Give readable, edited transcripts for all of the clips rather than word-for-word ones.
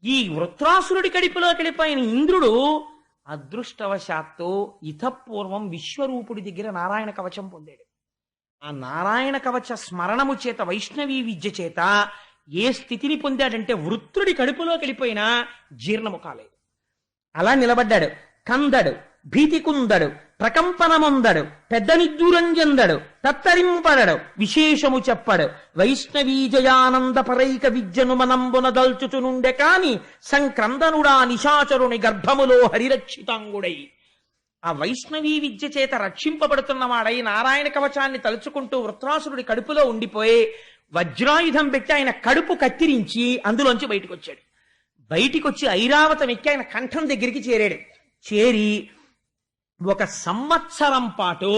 ఈ వృత్రాసురుడి కడుపులోకి వెళ్ళిపోయిన ఇంద్రుడు అదృష్టవశాత్తు ఇతపూర్వం విశ్వరూపుడి దగ్గర నారాయణ కవచం పొందాడు. ఆ నారాయణ కవచ స్మరణము చేత వైష్ణవీ విద్య చేత ఏ స్థితిని పొందాడంటే వృత్రుడి కడుపులోకి వెళ్ళిపోయినా జీర్ణము కాలేదు. అలా నిలబడ్డాడు. కందడు, భీతి కుందడు, ప్రకంపనముందడు, పెద్ద నిద్దూరం చెందడు, తత్తరింపడడు, విశేషము చెప్పడు. వైష్ణవీ జయానంద పరైక విద్యను మనంబున దల్చుచునుండె కాని సంక్రందనుడా నిశాచరుని గర్భములో హరిరక్షితాంగుడై. ఆ వైష్ణవీ విద్య చేత రక్షింపబడుతున్నవాడై నారాయణ కవచాన్ని తలుచుకుంటూ వృత్రాసురుడి కడుపులో ఉండిపోయి వజ్రాయుధం పెట్టి ఆయన కడుపు కత్తిరించి అందులోంచి బయటకు వచ్చాడు. బయటికి వచ్చి ఐరావతం ఎక్కి ఆయన కంఠం దగ్గరికి చేరాడు. చేరి 1 సంవత్సరం పాటు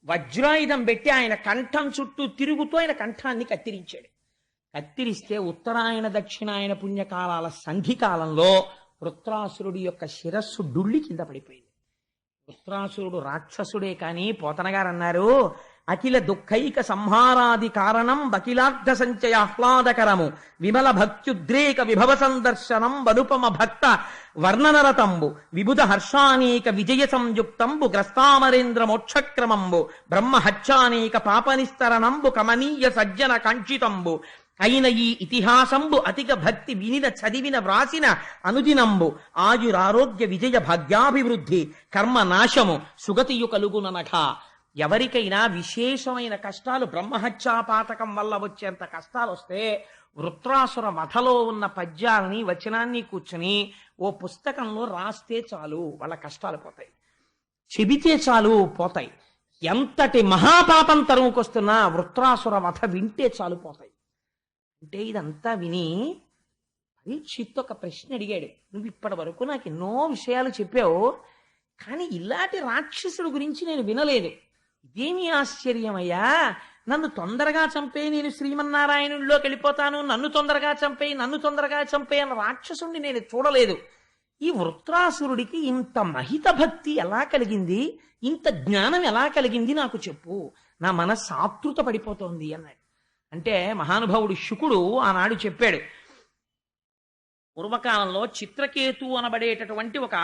వజ్రాయుధం పెట్టి ఆయన కంఠం చుట్టూ తిరుగుతూ ఆయన కంఠాన్ని కత్తిరించాడు. కత్తిరిస్తే ఉత్తరాయణ దక్షిణాయన పుణ్యకాలాల సంధికాలంలో వృత్రాసురుడి యొక్క శిరస్సు డుళ్ళి కింద పడిపోయింది. వృత్రాసురుడు రాక్షసుడే కాని పోతనగారు అన్నారు, అఖిల దుఃఖైక సంహారాది కారణం బకిలార్థ సంచయ ఆహ్లాదకరము విమల భక్త్యుద్రేక విభవ సందర్శనం వనుపమ భక్త వర్ణనరతంబు విబుధ హర్షానేక విజయ సంయుక్తంబు గ్రస్తామరేంద్ర మోక్షక్రమంబు బ్రహ్మహత్యానేక పాపనిస్తరణంబు కమనీయ సజ్జన కాంక్షితంబు అయిన ఈ ఇతిహాసంబు అతిక భక్తి వినిన చదివిన వ్రాసిన అనుదినంబు ఆయురారోగ్య విజయ భాగ్యాభివృద్ధి కర్మ నాశము సుగతియు కలుగుననఘ. ఎవరికైనా విశేషమైన కష్టాలు బ్రహ్మహత్యాపాతకం వల్ల వచ్చేంత కష్టాలు వస్తే వృత్రాసుర వధలో ఉన్న పద్యాలని వచనాన్ని కూర్చుని ఓ పుస్తకంలో రాస్తే చాలు, వాళ్ళ కష్టాలు పోతాయి. చెబితే చాలు, పోతాయి. ఎంతటి మహాపాపం తరుముకొస్తున్నా వృత్రాసుర వధ వింటే చాలు, పోతాయి. అంటే ఇదంతా విని పరీక్షిత్ ఒక ప్రశ్న అడిగాడు, నువ్వు ఇప్పటి వరకు నాకు ఎన్నో విషయాలు చెప్పావు, కానీ ఇలాంటి రాక్షసుడు గురించి నేను వినలేదు. ఇదేమి ఆశ్చర్యమయ్యా, నన్ను తొందరగా చంపే, నేను శ్రీమన్నారాయణుల్లోకి వెళ్ళిపోతాను, నన్ను తొందరగా చంపే అన్న రాక్షసుడిని నేను చూడలేదు. ఈ వృత్రాసురుడికి ఇంత మహిత భక్తి ఎలా కలిగింది, ఇంత జ్ఞానం ఎలా కలిగింది నాకు చెప్పు, నా మనస్సు ఆతృత పడిపోతోంది అన్నాడు. అంటే మహానుభావుడు శుకుడు ఆనాడు చెప్పాడు, పూర్వకాలంలో చిత్రకేతు అనబడేటటువంటి ఒక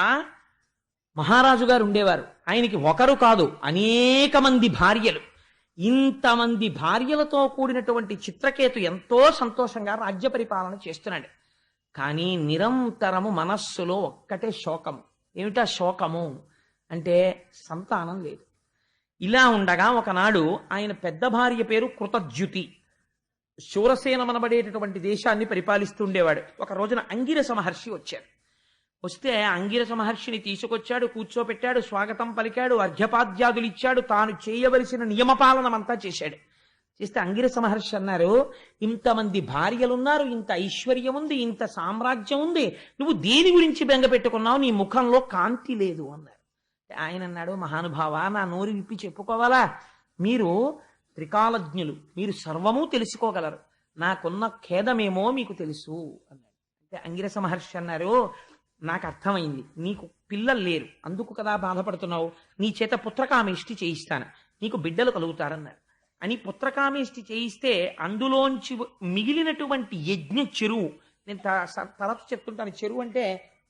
మహారాజు గారు ఉండేవారు. ఆయనకి ఒకరు కాదు, అనేక మంది భార్యలు. ఇంతమంది భార్యలతో కూడినటువంటి చిత్రకేతు ఎంతో సంతోషంగా రాజ్య పరిపాలన చేస్తున్నాడు. కానీ నిరంతరము మనస్సులో ఒక్కటే శోకము. ఏమిటా శోకము అంటే సంతానం లేదు. ఇలా ఉండగా ఒకనాడు ఆయన పెద్ద భార్య పేరు కృతజ్యుతి, శూరసేనమనబడేటటువంటి దేశాన్ని పరిపాలిస్తుండేవాడు. ఒక రోజున అంగిరస మహర్షి వచ్చారు. వస్తే అంగిరస మహర్షిని తీసుకొచ్చాడు, కూర్చోపెట్టాడు, స్వాగతం పలికాడు, అర్ఘ్యపాద్యాదులు ఇచ్చాడు, తాను చేయవలసిన నియమపాలనమంతా చేశాడు. చేస్తే అంగిరస మహర్షి అన్నారు, ఇంతమంది భార్యలున్నారు, ఇంత ఐశ్వర్యం ఉంది, ఇంత సామ్రాజ్యం ఉంది, నువ్వు దేని గురించి బెంగ పెట్టుకున్నావు, నీ ముఖంలో కాంతి లేదు అన్నారు. ఆయన అన్నాడు, మహానుభావ, నా నోరు విప్పి చెప్పుకోవాలా, మీరు త్రికాలజ్ఞులు, మీరు సర్వము తెలుసుకోగలరు, నాకున్న ఖేదమేమో మీకు తెలుసు అన్నాడు. అంటే అంగిరస మహర్షి అన్నారు, నాకు అర్థమైంది, నీకు పిల్లలు లేరు, అందుకు కదా బాధపడుతున్నావు, నీ చేత పుత్రకామేష్టి చేయిస్తాను, నీకు బిడ్డలు కలుగుతారన్నారు. అని పుత్రకామేష్టి చేయిస్తే అందులోంచి మిగిలినటువంటి యజ్ఞ చెరువు, నేను తరచు చెప్తుంటాను, చెరువు అంటే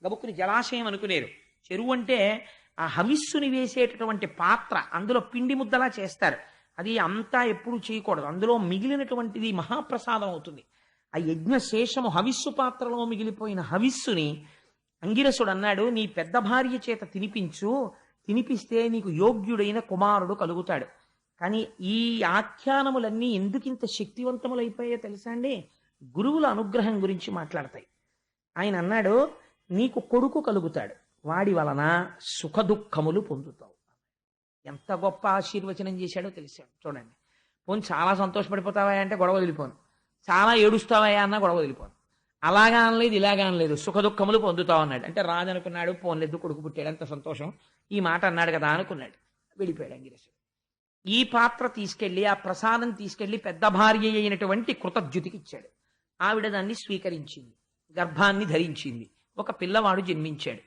గబుక్కుని జలాశయం అనుకునేరు, చెరువు అంటే ఆ హవిస్సుని వేసేటటువంటి పాత్ర, అందులో పిండి ముద్దలా చేస్తారు, అది అంతా ఎప్పుడు చేయకూడదు, అందులో మిగిలినటువంటిది మహాప్రసాదం అవుతుంది. ఆ యజ్ఞ శేషము హవిస్సు పాత్రలో మిగిలిపోయిన హవిస్సుని అంగిరసుడు అన్నాడు, నీ పెద్ద భార్య చేత తినిపించు, తినిపిస్తే నీకు యోగ్యుడైన కుమారుడు కలుగుతాడు. కానీ ఈ ఆఖ్యానములన్నీ ఎందుకింత శక్తివంతములైపోయాయో తెలుసా అండి, గురువుల అనుగ్రహం గురించి మాట్లాడతాయి. ఆయన అన్నాడు, నీకు కొడుకు కలుగుతాడు, వాడి వలన సుఖదుఖములు పొందుతావు. ఎంత గొప్ప ఆశీర్వచనం చేశాడో తెలిసాడు. చూడండి, పోనీ చాలా సంతోషపడిపోతావా అంటే గొడవ వదిలిపోను, చాలా ఏడుస్తావా అన్నా గొడవ వదిలిపోను, అలాగా అనలేదు ఇలాగా అనలేదు, సుఖదుఖములు పొందుతావు అన్నాడు. అంటే రాజు అనుకున్నాడు, పోన్లేదు కొడుకు పుట్టాడు, ఎంత సంతోషం, ఈ మాట అన్నాడు కదా అనుకున్నాడు, వెళ్ళిపోయాడు అంగిరసుడు. ఈ పాత్ర తీసుకెళ్లి, ఆ ప్రసాదం తీసుకెళ్లి పెద్ద భార్య అయినటువంటి కృతజ్యుతికి ఇచ్చాడు. ఆవిడ దాన్ని స్వీకరించింది, గర్భాన్ని ధరించింది, ఒక పిల్లవాడు జన్మించాడు.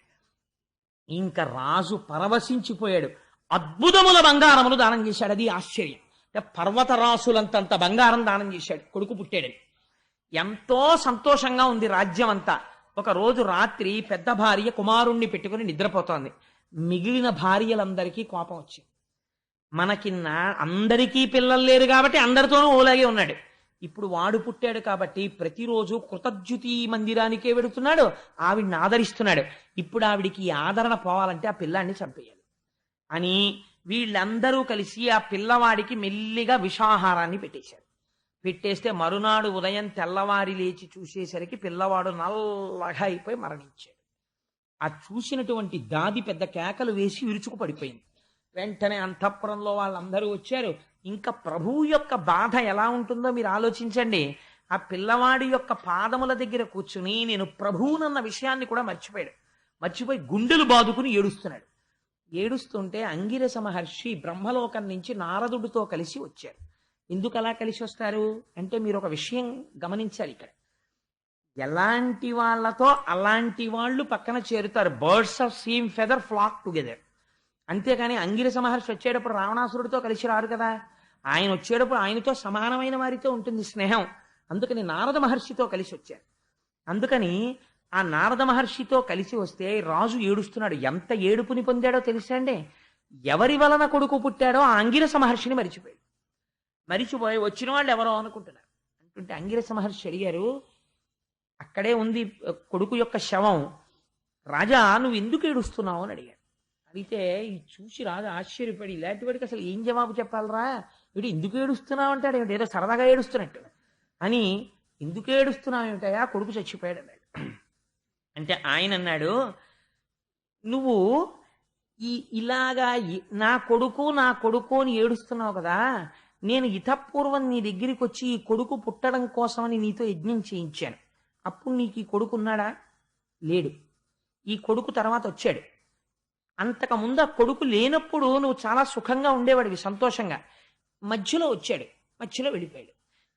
ఇంకా రాజు పరవశించిపోయాడు, అద్భుతముల బంగారములు దానం చేశాడు. అది ఆశ్చర్యం, పర్వతరాసులంతంత బంగారం దానం చేశాడు, కొడుకు పుట్టాడని. ఎంతో సంతోషంగా ఉంది రాజ్యం అంతా. ఒక రోజు రాత్రి పెద్ద భార్య కుమారుణ్ణి పెట్టుకుని నిద్రపోతోంది. మిగిలిన భార్యలందరికీ కోపం వచ్చింది. మనకి అందరికీ పిల్లలు లేరు కాబట్టి అందరితోనూ ఓలాగే ఉన్నాడు. ఇప్పుడు వాడు పుట్టాడు కాబట్టి ప్రతిరోజు కృతజ్యుతి మందిరానికే వెడుతున్నాడు, ఆవిడ్ని ఆదరిస్తున్నాడు. ఇప్పుడు ఆవిడికి ఈ ఆదరణ పోవాలంటే ఆ పిల్లాన్ని చంపేయాలి అని వీళ్ళందరూ కలిసి ఆ పిల్లవాడికి మెల్లిగా విషాహారాన్ని పెట్టేశారు. పెట్టేస్తే మరునాడు ఉదయం తెల్లవారి లేచి చూసేసరికి పిల్లవాడు నల్లగా అయిపోయి మరణించాడు. ఆ చూసినటువంటి దాది పెద్ద కేకలు వేసి విరుచుకు పడిపోయింది. వెంటనే అంతఃపురంలో వాళ్ళందరూ వచ్చారు. ఇంకా ప్రభువు యొక్క బాధ ఎలా ఉంటుందో మీరు ఆలోచించండి. ఆ పిల్లవాడి యొక్క పాదముల దగ్గర కూర్చుని నేను ప్రభువునన్న విషయాన్ని కూడా మర్చిపోయి గుండెలు బాదుకుని ఏడుస్తున్నాడు. ఏడుస్తుంటే అంగిరస మహర్షి బ్రహ్మలోకం నుంచి నారదుడితో కలిసి వచ్చారు. ఎందుకు అలా కలిసి వస్తారు అంటే మీరు ఒక విషయం గమనించాలి. ఇక్కడ ఎలాంటి వాళ్ళతో అలాంటి వాళ్ళు పక్కన చేరుతారు. Birds of same feather flock together. అంతేకాని అంగిరస మహర్షి వచ్చేటప్పుడు రావణాసురుడితో కలిసి రారు కదా. ఆయన వచ్చేటప్పుడు ఆయనతో సమానమైన వారితో ఉంటుంది స్నేహం. అందుకని నారద మహర్షితో కలిసి వచ్చారు. అందుకని ఆ నారద మహర్షితో కలిసి వస్తే రాజు ఏడుస్తున్నాడు. ఎంత ఏడుపుని పొందాడో తెలుసా అండి. ఎవరి వలన కొడుకు పుట్టాడో ఆ అంగిరస మహర్షిని మరిచిపోయి వచ్చిన వాళ్ళు ఎవరో అనుకుంటున్నారు. అంటుంటే అంగిరస మహర్షి అడిగారు, అక్కడే ఉంది కొడుకు యొక్క శవం, రాజా నువ్వు ఎందుకు ఏడుస్తున్నావు అని అడిగాడు. అడిగితే ఇది చూసి రాజు ఆశ్చర్యపడి ఇలాంటి వాడికి అసలు ఏం జవాబు చెప్పాలరా, వీడు ఎందుకు ఏడుస్తున్నావు అంటాడు, ఏదో సరదాగా ఏడుస్తున్నట్టు అని. ఎందుకు ఏడుస్తున్నావు ఏమిటయా, కొడుకు చచ్చిపోయాడు అన్నాడు. అంటే ఆయన అన్నాడు, నువ్వు ఇలాగా నా కొడుకు అని ఏడుస్తున్నావు కదా, నేను ఇతపూర్వం నీ దగ్గరికి వచ్చి ఈ కొడుకు పుట్టడం కోసమని నీతో యజ్ఞం చేయించాను. అప్పుడు నీకు ఈ కొడుకు ఉన్నాడా? లేడు. ఈ కొడుకు తర్వాత వచ్చాడు. అంతకుముందు ఆ కొడుకు లేనప్పుడు నువ్వు చాలా సుఖంగా ఉండేవాడివి, సంతోషంగా. మధ్యలో వచ్చాడు, మధ్యలో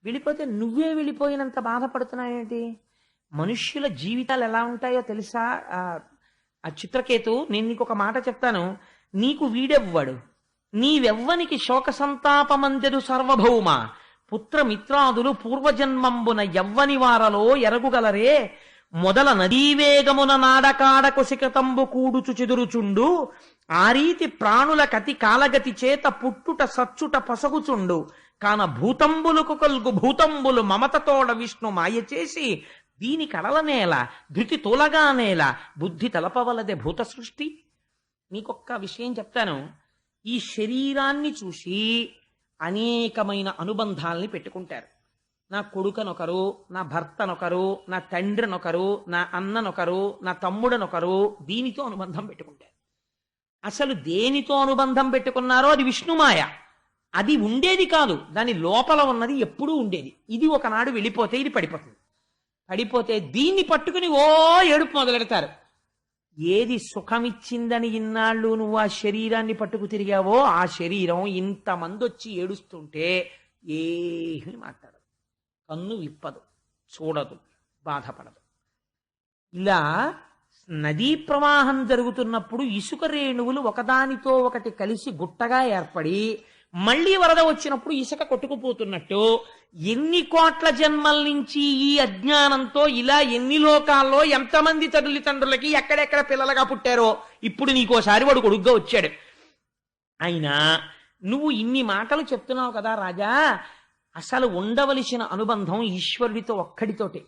వెళ్ళిపోతే నువ్వే వెళ్ళిపోయినంత బాధపడుతున్నావేంటి? మనుష్యుల జీవితాలు ఎలా ఉంటాయో తెలుసా? ఆ చిత్రకేతు, నేను నీకు ఒక మాట చెప్తాను. నీకు వీడెవ్వడు, నీవెవ్వనికి శోక సంతాపమందెడు సర్వభౌమ, పుత్రమిత్రాదులు పూర్వజన్మంబున ఎవ్వని వారలో ఎరగుగలరే, మొదల నదీవేగమున నాడకాడ కొసికతంబు కూడుచు చెదురుచుండు, ఆ రీతి ప్రాణుల కతి కాలగతి చేత పుట్టుట సచ్చుట పసగుచుండు, కాన భూతంబులకు కల్గు భూతంబులు మమతతోడ విష్ణు మాయ చేసి, దీని కడలనేల ధృతి తోలగానేల బుద్ధి తలపవలదే భూత సృష్టి. మీకొక్క విషయం చెప్తాను. ఈ శరీరాన్ని చూసి అనేకమైన అనుబంధాలని పెట్టుకుంటారు. నా కొడుకనొకరు, నా భర్తనొకరు, నా తండ్రినొకరు, నా అన్ననొకరు, నా తమ్ముడనొకరు, దీనితో అనుబంధం పెట్టుకుంటారు. అసలు దేనితో అనుబంధం పెట్టుకున్నారో అది విష్ణుమాయ. అది ఉండేది కాదు, దాని లోపల ఉన్నది ఎప్పుడూ ఉండేది. ఇది ఒకనాడు వెళ్ళిపోతే ఇది పడిపోతే దీన్ని పట్టుకుని ఏడుపు మొదలెడతారు. ఏది సుఖమిచ్చిందని ఇన్నాళ్ళు నువ్వు ఆ శరీరాన్ని పట్టుకు తిరిగావో ఆ శరీరం ఇంతమంది వచ్చి ఏడుస్తుంటే ఏమీ మాట్లాడదు, కన్ను విప్పదు, చూడదు, బాధపడదు. ఇలా నదీ ప్రవాహం జరుగుతున్నప్పుడు ఇసుక రేణువులు ఒకదానితో ఒకటి కలిసి గుట్టగా ఏర్పడి మళ్లీ వరద వచ్చినప్పుడు ఇసుక కొట్టుకుపోతున్నట్టు ఎన్ని కోట్ల జన్మల నుంచి ఈ అజ్ఞానంతో ఇలా ఎన్ని లోకాల్లో ఎంతమంది తల్లిదండ్రులకి ఎక్కడెక్కడ పిల్లలుగా పుట్టారో ఇప్పుడు నీకోసారి వాడు కొడుగ్గా వచ్చాడు. అయినా నువ్వు ఇన్ని మాటలు చెప్తున్నావు కదా రాజా, అసలు ఉండవలసిన అనుబంధం ఈశ్వరుడితో ఒక్కడితోటే.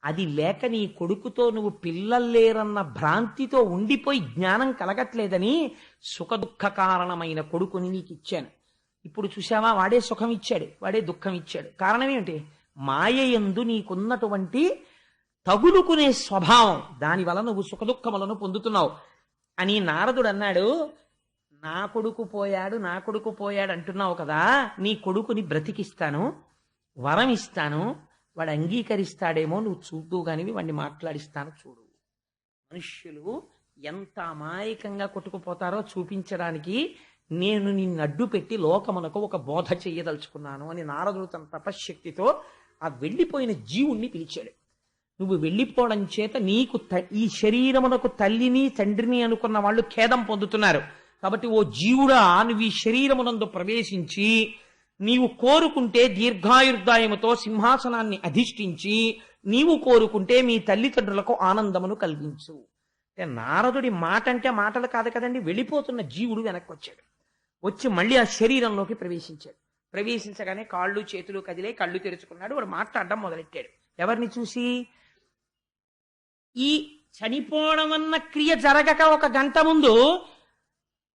అది లేక నీ కొడుకుతో నువ్వు పిల్లలు లేరన్న భ్రాంతితో ఉండిపోయి జ్ఞానం కలగట్లేదని సుఖదుఖ కారణమైన కొడుకుని నీకు ఇచ్చాను. ఇప్పుడు చూసావా, వాడే సుఖం ఇచ్చాడు, వాడే దుఃఖం ఇచ్చాడు. కారణం ఏమిటి? మాయయందు నీకున్నటువంటి తగులుకునే స్వభావం, దానివల్ల నువ్వు సుఖదుఖములను పొందుతున్నావు అని నారదుడు అన్నాడు. నా కొడుకు పోయాడు అంటున్నావు కదా, నీ కొడుకుని బ్రతికిస్తాను, వరం ఇస్తాను, వాడు అంగీకరిస్తాడేమో నువ్వు చూద్దు కానివి వాడిని మాట్లాడిస్తాను చూడు. మనుష్యులు ఎంత అమాయకంగా కొట్టుకుపోతారో చూపించడానికి నేను నిన్ను అడ్డు పెట్టి లోకమునకు ఒక బోధ చెయ్యదలుచుకున్నాను అని నారదుడు తన తపశ్శక్తితో ఆ వెళ్ళిపోయిన జీవుణ్ణి పిలిచాడు. నువ్వు వెళ్ళిపోవడం చేత నీకు ఈ శరీరమునకు తల్లిని తండ్రిని అనుకున్న వాళ్ళు ఖేదం పొందుతున్నారు. కాబట్టి ఓ జీవుడా, నువ్వు ఈ శరీరమునందు ప్రవేశించి నీవు కోరుకుంటే దీర్ఘాయుర్దాయముతో సింహాసనాన్ని అధిష్ఠించి నీవు కోరుకుంటే మీ తల్లిదండ్రులకు ఆనందమును కలిగించు. అంటే నారదుడి మాట అంటే మాటలు కాదు కదండి, వెళ్ళిపోతున్న జీవుడు వెనక్కి వచ్చాడు. వచ్చి మళ్ళీ ఆ శరీరంలోకి ప్రవేశించాడు. ప్రవేశించగానే కాళ్ళు చేతులు కదిలే, కళ్ళు తెరుచుకున్నాడు. వాడు మాట్లాడడం మొదలెట్టాడు. ఎవరిని చూసి? ఈ చనిపోవడం అన్న క్రియ జరగక ఒక గంట ముందు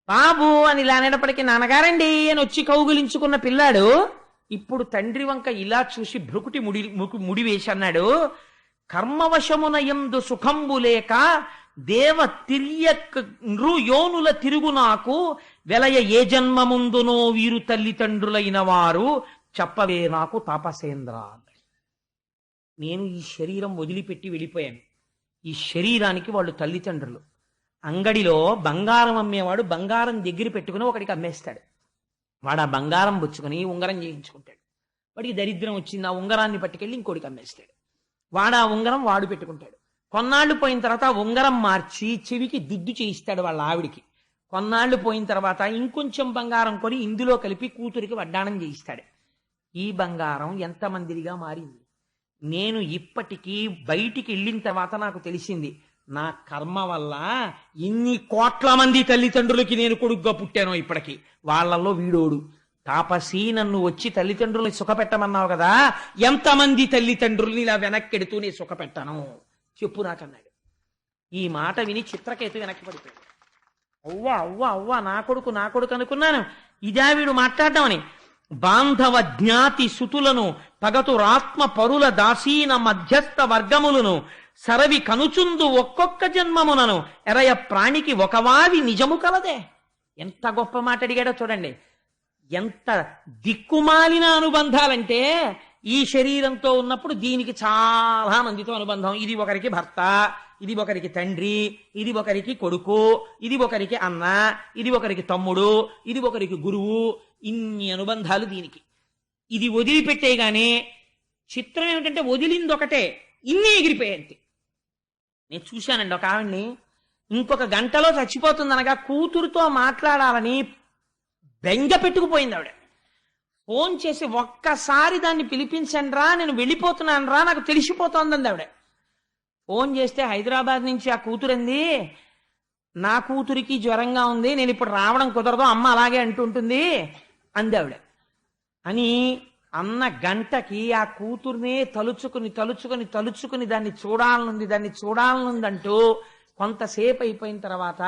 బాబు అని ఇలా అనేటప్పటికీ నాన్నగారండి అని వచ్చి కౌగులించుకున్న పిల్లాడు ఇప్పుడు తండ్రి వంక ఇలా చూసి భ్రుకుటి ముడి వేసి అన్నాడు, కర్మవశమున యందు సుఖంబు లేక దేవ తిర్యకు యోనుల తిరుగు నాకు వెలయ ఏ జన్మముందునో వీరు తల్లిదండ్రులైన వారు చెప్పవే నాకు తాపసేంద్ర. నేను ఈ శరీరం వదిలిపెట్టి వెళ్ళిపోయాను. ఈ శరీరానికి వాళ్ళు తల్లిదండ్రులు. అంగడిలో బంగారం అమ్మేవాడు బంగారం దగ్గర పెట్టుకుని ఒకడికి అమ్మేస్తాడు. వాడు ఆ బంగారం పుచ్చుకొని ఉంగరం చేయించుకుంటాడు. వాడికి దరిద్రం వచ్చింది, ఆ ఉంగరాన్ని పట్టుకెళ్ళి ఇంకోటికి అమ్మేస్తాడు. వాడు ఆ ఉంగరం వాడు పెట్టుకుంటాడు. కొన్నాళ్ళు పోయిన తర్వాత ఉంగరం మార్చి చెవికి దిద్దు చేయిస్తాడు వాళ్ళ ఆవిడికి. కొన్నాళ్ళు పోయిన తర్వాత ఇంకొంచెం బంగారం కొని ఇందులో కలిపి కూతురికి వడ్డాణం చేయిస్తాడు. ఈ బంగారం ఎంతమందిగా మారింది. నేను ఇప్పటికీ బయటికి వెళ్ళిన తర్వాత నాకు తెలిసింది, నా కర్మ వల్ల ఇన్ని కోట్ల మంది తల్లిదండ్రులకి నేను కొడుగ్గా పుట్టానో ఇప్పటికి. వాళ్ళల్లో వీడోడు తాపసి. నన్ను వచ్చి తల్లిదండ్రుల్ని సుఖపెట్టమన్నావు కదా, ఎంతమంది తల్లిదండ్రుల్ని ఇలా వెనక్కెడుతూ నేను సుఖపెట్టాను చెప్పు నాకన్నాడు. ఈ మాట విని చిత్రకేతు వెనక్కి పడిపోయాడు. అవ్వా అవ్వా అవ్వా నా కొడుకు అనుకున్నాను. ఇదా వీడు మాట్లాడడం అని. బాంధవ జ్ఞాతి సుతులను పగతురాత్మ పరుల దాసీన మధ్యస్థ వర్గములను సరవి కనుచుందు ఒక్కొక్క జన్మమునను ఎరయ ప్రాణికి ఒకవావి నిజము కలదే. ఎంత గొప్ప మాట అడిగాడో చూడండి. ఎంత దిక్కుమాలిన అనుబంధాలంటే, ఈ శరీరంతో ఉన్నప్పుడు దీనికి చాలా మందితో అనుబంధం. ఇది ఒకరికి భర్త, ఇది ఒకరికి తండ్రి, ఇది ఒకరికి కొడుకు, ఇది ఒకరికి అన్న, ఇది ఒకరికి తమ్ముడు, ఇది ఒకరికి గురువు. ఇన్ని అనుబంధాలు దీనికి. ఇది వదిలిపెట్టేగానే చిత్రం ఏమిటంటే వదిలింది ఒకటే, ఇన్ని ఎగిరిపోయాయి. నేను చూశానండి ఒక ఆవిడ్ని, ఇంకొక గంటలో చచ్చిపోతుందనగా కూతురుతో మాట్లాడాలని బెంగ పెట్టుకుపోయింది ఆవిడ. ఫోన్ చేసి ఒక్కసారి దాన్ని పిలిపించండి రా, నేను వెళ్ళిపోతున్నాను రా, నాకు తెలిసిపోతోందంది ఆవిడ. ఫోన్ చేస్తే హైదరాబాద్ నుంచి ఆ కూతురంది, నా కూతురికి జ్వరంగా ఉంది, నేను ఇప్పుడు రావడం కుదరదు, అమ్మ అలాగే అంటుంటుంది అంది ఆవిడ. అని అన్న గంటకి ఆ కూతుర్నే తలుచుకుని దాన్ని చూడాలనుందంటూ కొంతసేపు అయిపోయిన తర్వాత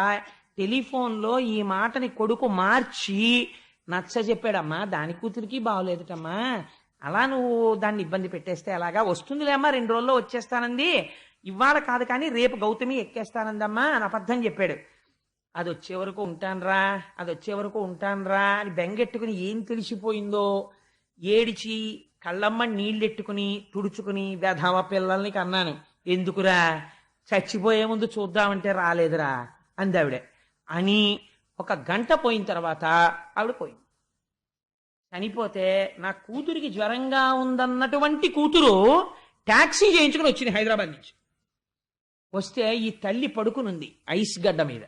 టెలిఫోన్లో ఈ మాటని కొడుకు మార్చి నచ్చ చెప్పాడమ్మా, దాని కూతురికి బాగోలేదుటమ్మా, అలా నువ్వు దాన్ని ఇబ్బంది పెట్టేస్తే ఎలాగా, వస్తుందిలేమ్మా 2 రోజుల్లో వచ్చేస్తానంది, ఇవాళ కాదు కానీ రేపు గౌతమి ఎక్కేస్తానందమ్మా అని అబద్ధం చెప్పాడు. అది వచ్చే వరకు ఉంటాన్రా అని బెంగెట్టుకుని ఏం తెలిసిపోయిందో ఏడిచి కళ్ళమ్మ నీళ్ళెట్టుకుని తుడుచుకుని వెధవ పిల్లల్ని కన్నాను, ఎందుకురా చచ్చిపోయే ముందు చూద్దామంటే రాలేదురా అందావిడ. అని ఒక గంట పోయిన తర్వాత ఆవిడ పోయింది. చనిపోతే నా కూతురికి జ్వరంగా ఉందన్నటువంటి కూతురు ట్యాక్సీ చేయించుకుని వచ్చింది హైదరాబాద్ నుంచి. వస్తే ఈ తల్లి పడుకునుంది ఐస్ గడ్డ మీద.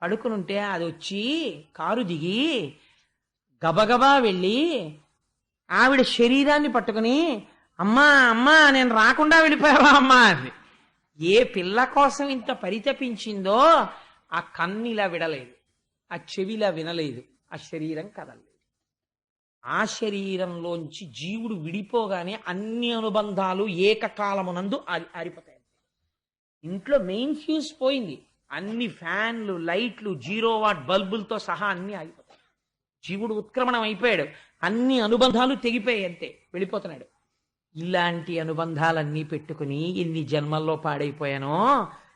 పడుకునుంటే అది వచ్చి కారు దిగి గబగబా వెళ్ళి ఆవిడ శరీరాన్ని పట్టుకుని, అమ్మా అమ్మా నేను రాకుండా వెళ్ళిపోయావా అమ్మా అని. ఏ పిల్ల కోసం ఇంత పరితపించిందో ఆ కన్నిలా విడలేదు, ఆ చెవిలా వినలేదు, ఆ శరీరం కదలలేదు. ఆ శరీరంలోంచి జీవుడు విడిపోగానే అన్ని అనుబంధాలు ఏకకాలమునందు ఆరిపోతాయి. ఇంట్లో మెయిన్ ఫ్యూజ్ పోయింది, అన్ని ఫ్యాన్లు లైట్లు 0 వాట్ బల్బులతో సహా అన్ని ఆగిపోతాయి. జీవుడు ఉత్క్రమణం అయిపోయాడు, అన్ని అనుబంధాలు తెగిపోయాయి, అంతే వెళ్ళిపోతున్నాడు. ఇలాంటి అనుబంధాలన్నీ పెట్టుకుని ఎన్ని జన్మల్లో పాడైపోయానో,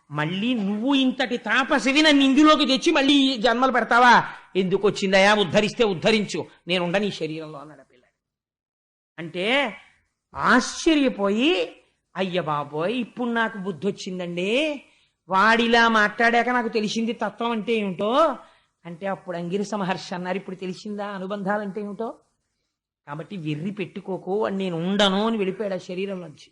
మళ్ళీ నువ్వు ఇంతటి తాపసివి నన్ను ఇందులోకి తెచ్చి మళ్ళీ జన్మలు పెడతావా, ఎందుకు వచ్చిందయా, ఉద్ధరిస్తే ఉద్ధరించు, నేను ఉండని ఈ శరీరంలో అన్నాడు ఆ పిల్లాడు. అంటే ఆశ్చర్యపోయి, అయ్య బాబోయ్ ఇప్పుడు నాకు బుద్ధి వచ్చిందండి, వాడిలా మాట్లాడాక నాకు తెలిసింది తత్వం అంటే ఏమిటో అంటే. అప్పుడు అంగిరస మహర్షి అన్నారు, ఇప్పుడు తెలిసిందా అనుబంధాలంటే ఏమిటో. కాబట్టి వెర్రి పెట్టుకోకు అని, నేను ఉండను అని వెళ్ళిపోయాడు ఆ శరీరం నుంచి.